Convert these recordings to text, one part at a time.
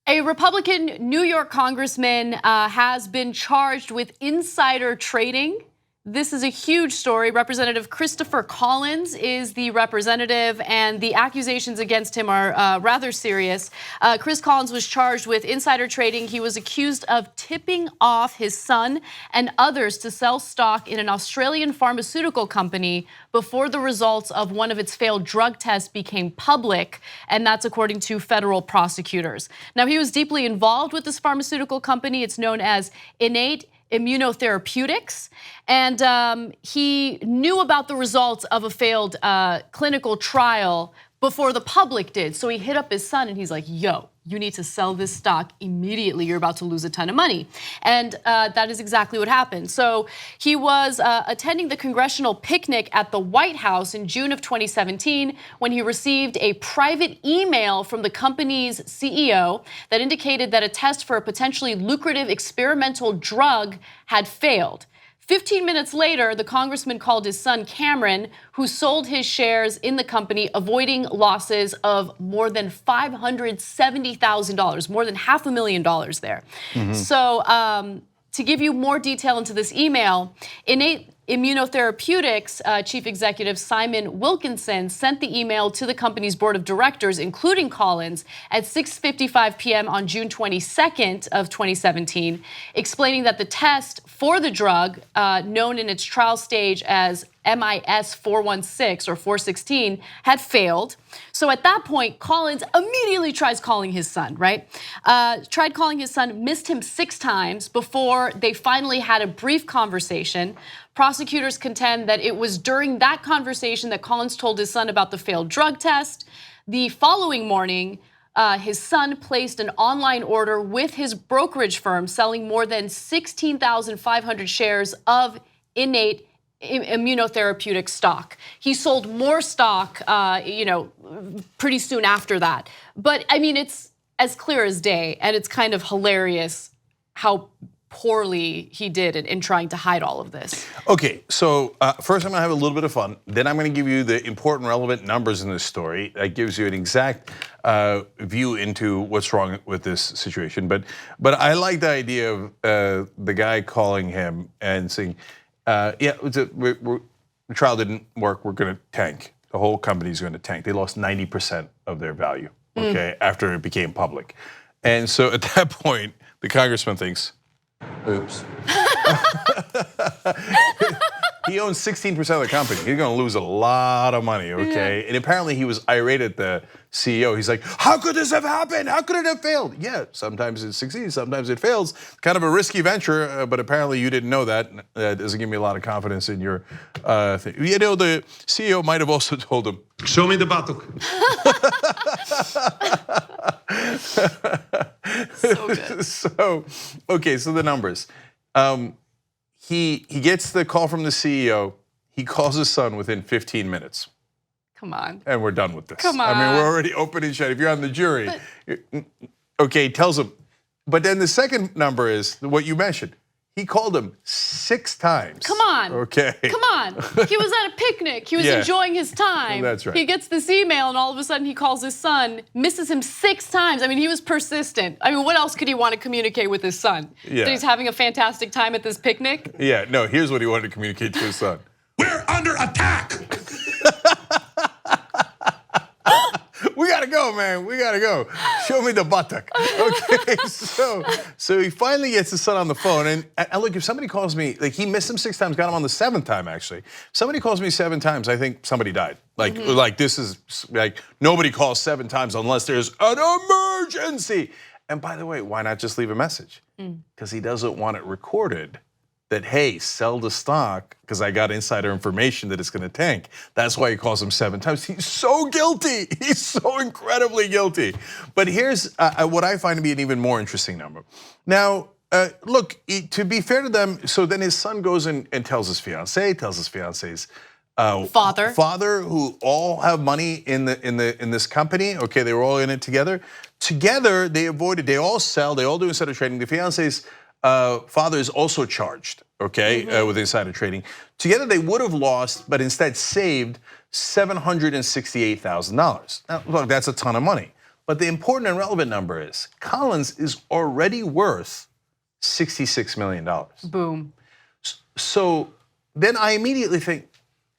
A Republican New York congressman has been charged with insider trading. This is a huge story. Representative Christopher Collins is the representative, and the accusations against him are rather serious. Chris Collins was charged with insider trading. He was accused of tipping off his son and others to sell stock in an Australian pharmaceutical company before the results of one of its failed drug tests became public, and that's according to federal prosecutors. Now, he was deeply involved with this pharmaceutical company. It's known as Innate Immunotherapeutics, and he knew about the results of a failed clinical trial before the public did. So he hit up his son and he's like, yo, you need to sell this stock immediately. You're about to lose a ton of money. And that is exactly what happened. So he was attending the congressional picnic at the White House in June of 2017 when he received a private email from the company's CEO that indicated that a test for a potentially lucrative experimental drug had failed. 15 minutes later, the congressman called his son Cameron, who sold his shares in the company, avoiding losses of more than $570,000, more than $500,000 there. So to give you more detail into this email, Innate Immunotherapeutics chief executive Simon Wilkinson sent the email to the company's board of directors, including Collins, at 6:55 p.m. on June 22nd of 2017, explaining that the test for the drug, known in its trial stage as MIS 416 or 416, had failed. So at that point, Collins immediately tries calling his son, right? Tried calling his son, missed him 6 times before they finally had a brief conversation. Prosecutors contend that it was during that conversation that Collins told his son about the failed drug test. The following morning, his son placed an online order with his brokerage firm selling more than 16,500 shares of Innate Immunotherapeutic stock. He sold more stock, pretty soon after that. But I mean, it's as clear as day, and it's kind of hilarious how poorly he did in trying to hide all of this. Okay, so first I'm gonna have a little bit of fun. Then I'm gonna give you the important, relevant numbers in this story. That gives you an exact view into what's wrong with this situation. But I like the idea of the guy calling him and saying, the trial didn't work, we're gonna tank. The whole company's gonna tank. They lost 90% of their value, okay, after it became public. And so at that point, the congressman thinks, oops. He owns 16% of the company. He's gonna lose a lot of money, okay? Yeah. And apparently he was irate at the CEO. He's like, how could this have happened? How could it have failed? Yeah, sometimes it succeeds, sometimes it fails. Kind of a risky venture, but apparently you didn't know that. That doesn't give me a lot of confidence in your thing. You know, the CEO might have also told him, show me the bottle. So good. So the numbers. He gets the call from the CEO. He calls his son within 15 minutes. Come on. And we're done with this. Come on. I mean, we're already open and shut. If you're on the jury, okay, tells him. But then the second number is what you mentioned. He called him 6 times. Come on. Okay. Come on. He was at a picnic. He was enjoying his time. That's right. He gets this email and all of a sudden he calls his son, misses him 6 times. I mean, he was persistent. I mean, what else could he want to communicate with his son? Yeah. That he's having a fantastic time at this picnic? Yeah, no, here's what he wanted to communicate to his son. We're under attack. We gotta go, man. We gotta go. Show me the buttock. Okay, so he finally gets his son on the phone, and look, if somebody calls me, like he missed him 6 times, got him on the 7th time actually. If somebody calls me 7 times, I think somebody died. Like this is like nobody calls 7 times unless there's an emergency. And by the way, why not just leave a message? Because he doesn't want it recorded. That, hey, sell the stock because I got insider information that it's gonna tank. That's why he calls him 7 times. He's so guilty. He's so incredibly guilty. But here's what I find to be an even more interesting number. Now, look, to be fair to them, so then his son goes and tells his fiancée, tells his fiancée's father, who all have money in this company. Okay, they were all in it together. Together, they all sell, they all do insider trading. The fiancée's father is also charged, okay, with insider trading. Together they would have lost, but instead saved $768,000. Now, look, that's a ton of money. But the important and relevant number is Collins is already worth $66 million. Boom. So then I immediately think,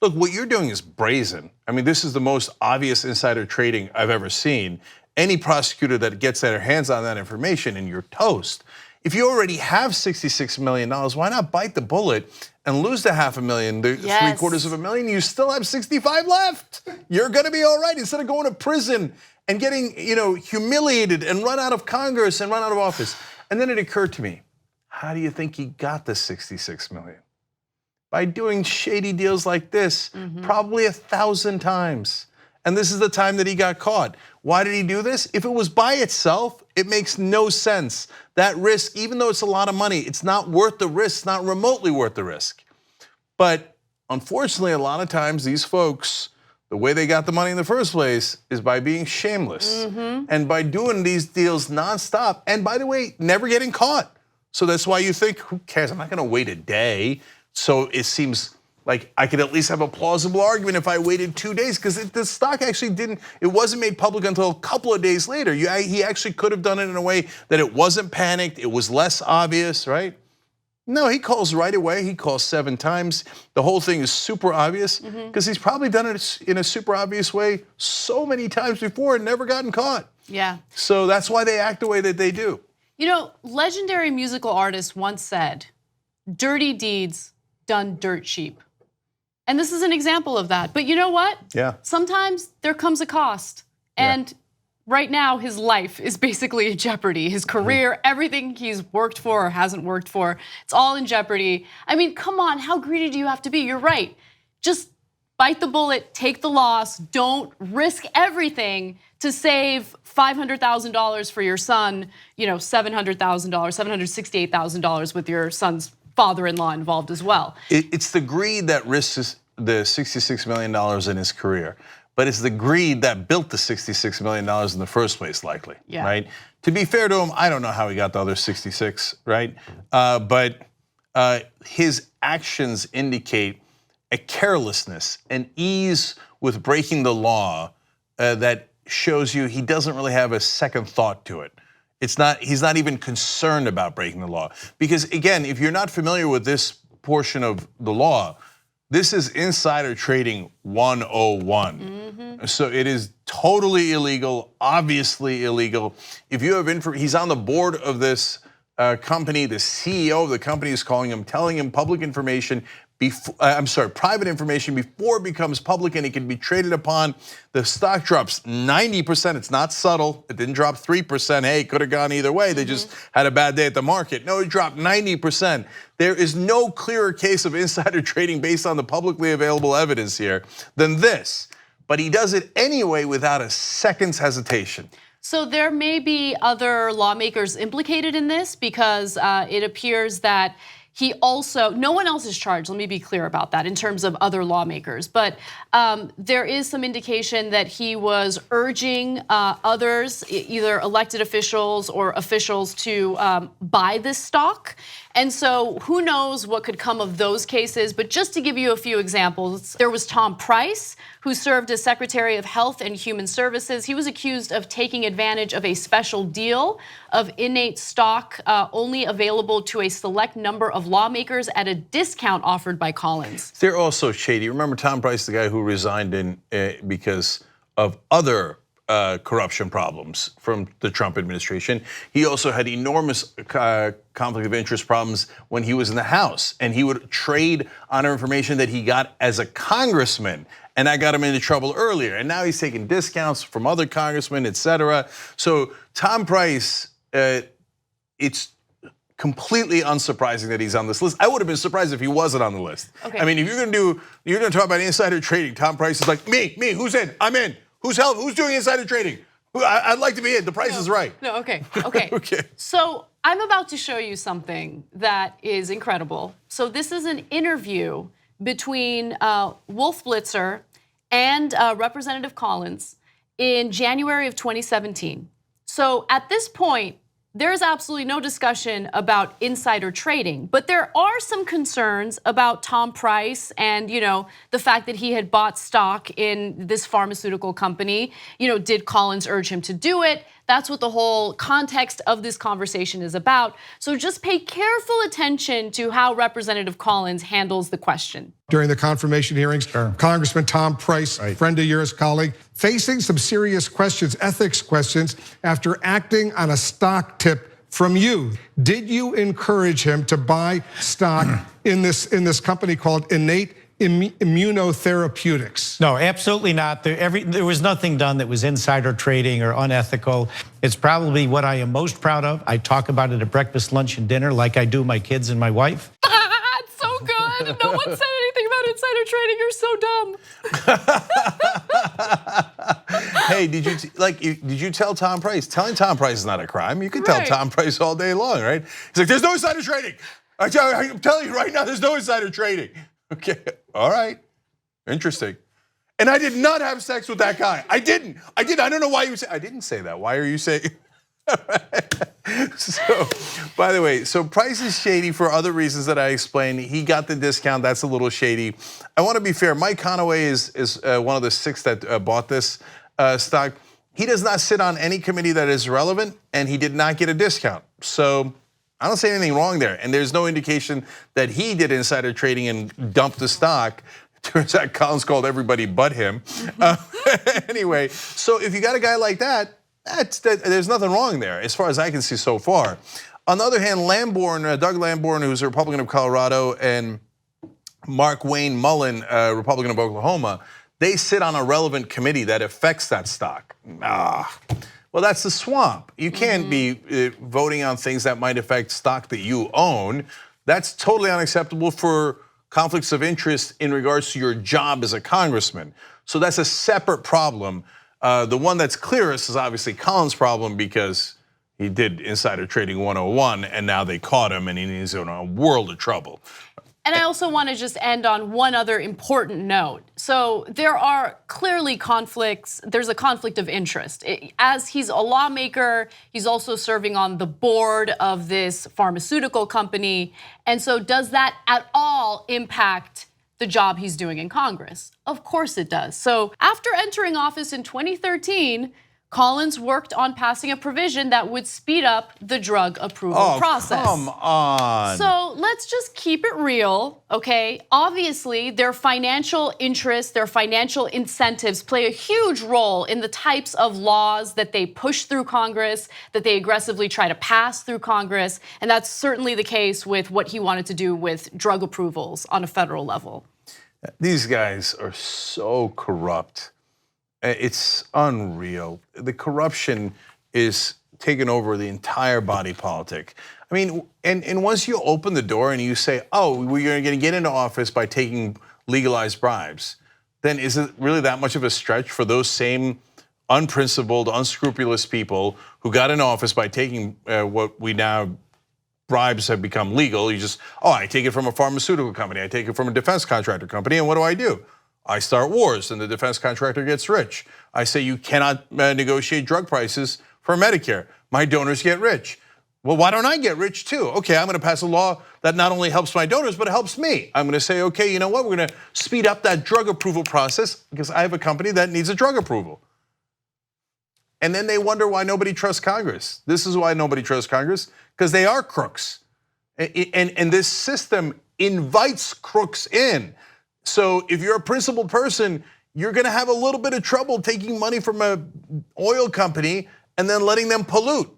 look, what you're doing is brazen. I mean, this is the most obvious insider trading I've ever seen. Any prosecutor that gets their hands on that information, and you're toast. If you already have $66 million, why not bite the bullet and lose the $500,000, the $750,000? You still have 65 left. You're gonna be all right instead of going to prison and getting humiliated and run out of Congress and run out of office. And then it occurred to me, how do you think he got the $66 million? By doing shady deals like this, probably 1,000 times. And this is the time that he got caught. Why did he do this? If it was by itself, it makes no sense. That risk, even though it's a lot of money, it's not worth the risk, it's not remotely worth the risk. But unfortunately, a lot of times these folks, the way they got the money in the first place is by being shameless and by doing these deals nonstop. And by the way, never getting caught. So that's why you think, who cares? I'm not gonna wait a day. So it seems like I could at least have a plausible argument if I waited 2 days, because the stock actually it wasn't made public until a couple of days later. He actually could have done it in a way that it wasn't panicked, it was less obvious, right? No, he calls right away, he calls 7 times. The whole thing is super obvious, because he's probably done it in a super obvious way so many times before and never gotten caught. Yeah. So that's why they act the way that they do. You know, legendary musical artist once said, dirty deeds done dirt cheap. And this is an example of that. But you know what? Yeah. Sometimes there comes a cost. And right now, his life is basically in jeopardy. His career, everything he's worked for or hasn't worked for, it's all in jeopardy. I mean, come on, how greedy do you have to be? You're right. Just bite the bullet, take the loss, don't risk everything to save $500,000 for your son, $700,000, $768,000 with your son's father-in-law involved as well. It's the greed that risks the $66 million in his career, but it's the greed that built the $66 million in the first place, likely, right? To be fair to him, I don't know how he got the other 66, right? But his actions indicate a carelessness, an ease with breaking the law that shows you he doesn't really have a second thought to it. He's not even concerned about breaking the law. Because again, if you're not familiar with this portion of the law, this is insider trading 101. So it is totally illegal, obviously illegal. If you have he's on the board of this company, the CEO of the company is calling him, telling him public information, private information before it becomes public and it can be traded upon. The stock drops 90%. It's not subtle. It didn't drop 3%. Hey, it could have gone either way. They just had a bad day at the market. No, it dropped 90%. There is no clearer case of insider trading based on the publicly available evidence here than this. But he does it anyway without a second's hesitation. So there may be other lawmakers implicated in this, because it appears that no one else is charged, let me be clear about that, in terms of other lawmakers. But there is some indication that he was urging others, either elected officials or officials, to buy this stock. And so who knows what could come of those cases. But just to give you a few examples, there was Tom Price, who served as Secretary of Health and Human Services. He was accused of taking advantage of a special deal of Innate stock only available to a select number of lawmakers at a discount offered by Collins. They're also shady. Remember Tom Price, the guy who resigned because of other corruption problems from the Trump administration. He also had enormous conflict of interest problems when he was in the House, and he would trade on information that he got as a congressman, and that got him into trouble earlier. And now he's taking discounts from other congressmen, et cetera. So Tom Price, it's completely unsurprising that he's on this list. I would have been surprised if he wasn't on the list. Okay. I mean, if you're gonna talk about insider trading, Tom Price is like, me, who's in? I'm in. Who's doing insider trading? I'd like to be in. The price is right. No, okay. Okay. So I'm about to show you something that is incredible. So this is an interview between Wolf Blitzer and Representative Collins in January of 2017. So at this point, There's absolutely no discussion about insider trading, but there are some concerns about Tom Price and, the fact that he had bought stock in this pharmaceutical company. Did Collins urge him to do it? That's what the whole context of this conversation is about. So just pay careful attention to how Representative Collins handles the question. During the confirmation hearings, Congressman Tom Price, friend of yours, colleague, facing some serious questions, ethics questions, after acting on a stock tip from you. Did you encourage him to buy stock in this company called Innate Immunotherapeutics? No, absolutely not. There was nothing done that was insider trading or unethical. It's probably what I am most proud of. I talk about it at breakfast, lunch, and dinner like I do my kids and my wife. It's so good. No one said anything about insider trading. You're so dumb. Hey, did you tell Tom Price? Telling Tom Price is not a crime. You can tell Tom Price all day long, right? He's like, there's no insider trading. I'm telling you right now, there's no insider trading. Okay, all right, interesting. And I did not have sex with that guy. I didn't. I don't know why you say. I didn't say that. Why are you saying? So, by the way, Price is shady for other reasons that I explained. He got the discount. That's a little shady. I want to be fair. Mike Conaway is one of the 6 that bought this stock. He does not sit on any committee that is relevant, and he did not get a discount. So I don't see anything wrong there. And there's no indication that he did insider trading and dumped the stock. Turns out Collins called everybody but him. Anyway, so if you got a guy like that, there's nothing wrong there as far as I can see so far. On the other hand, Doug Lamborn, who's a Republican of Colorado, and Mark Wayne Mullen, Republican of Oklahoma, they sit on a relevant committee that affects that stock. Well, that's the swamp. You can't be voting on things that might affect stock that you own. That's totally unacceptable for conflicts of interest in regards to your job as a congressman. So that's a separate problem. The one that's clearest is obviously Collins' problem because he did insider trading 101 and now they caught him and he's in a world of trouble. And I also want to just end on one other important note. So there are clearly conflicts. There's a conflict of interest. As he's a lawmaker, he's also serving on the board of this pharmaceutical company. And so does that at all impact the job he's doing in Congress? Of course it does. So after entering office in 2013, Collins worked on passing a provision that would speed up the drug approval process. Come on. So let's just keep it real, okay? Obviously, their financial interests, their financial incentives play a huge role in the types of laws that they push through Congress, that they aggressively try to pass through Congress. And that's certainly the case with what he wanted to do with drug approvals on a federal level. These guys are so corrupt. It's unreal. The corruption is taking over the entire body politic. I mean, and once you open the door and you say, oh, we're gonna get into office by taking legalized bribes, then is it really that much of a stretch for those same unprincipled, unscrupulous people who got in office by taking what we now, bribes have become legal? You just, I take it from a pharmaceutical company, I take it from a defense contractor company, and what do? I start wars and the defense contractor gets rich. I say you cannot negotiate drug prices for Medicare. My donors get rich. Well, why don't I get rich too? Okay, I'm gonna pass a law that not only helps my donors, but it helps me. I'm gonna say, okay, you know what? We're gonna speed up that drug approval process because I have a company that needs a drug approval. And then they wonder why nobody trusts Congress. This is why nobody trusts Congress, because they are crooks. And this system invites crooks in. So if you're a principled person, you're gonna have a little bit of trouble taking money from an oil company and then letting them pollute,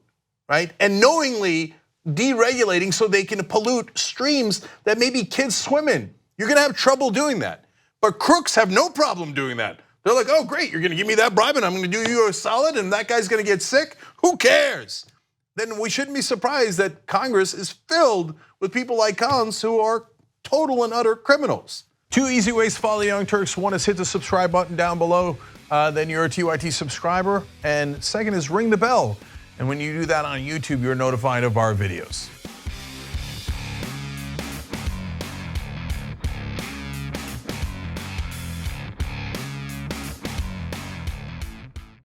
right? And knowingly deregulating so they can pollute streams that maybe kids swim in. You're gonna have trouble doing that. But crooks have no problem doing that. They're like, oh great, you're gonna give me that bribe and I'm gonna do you a solid and that guy's gonna get sick? Who cares? Then we shouldn't be surprised that Congress is filled with people like Collins who are total and utter criminals. 2 easy ways to follow the Young Turks. One is hit the subscribe button down below, then you're a TYT subscriber. And second is ring the bell. And when you do that on YouTube, you're notified of our videos.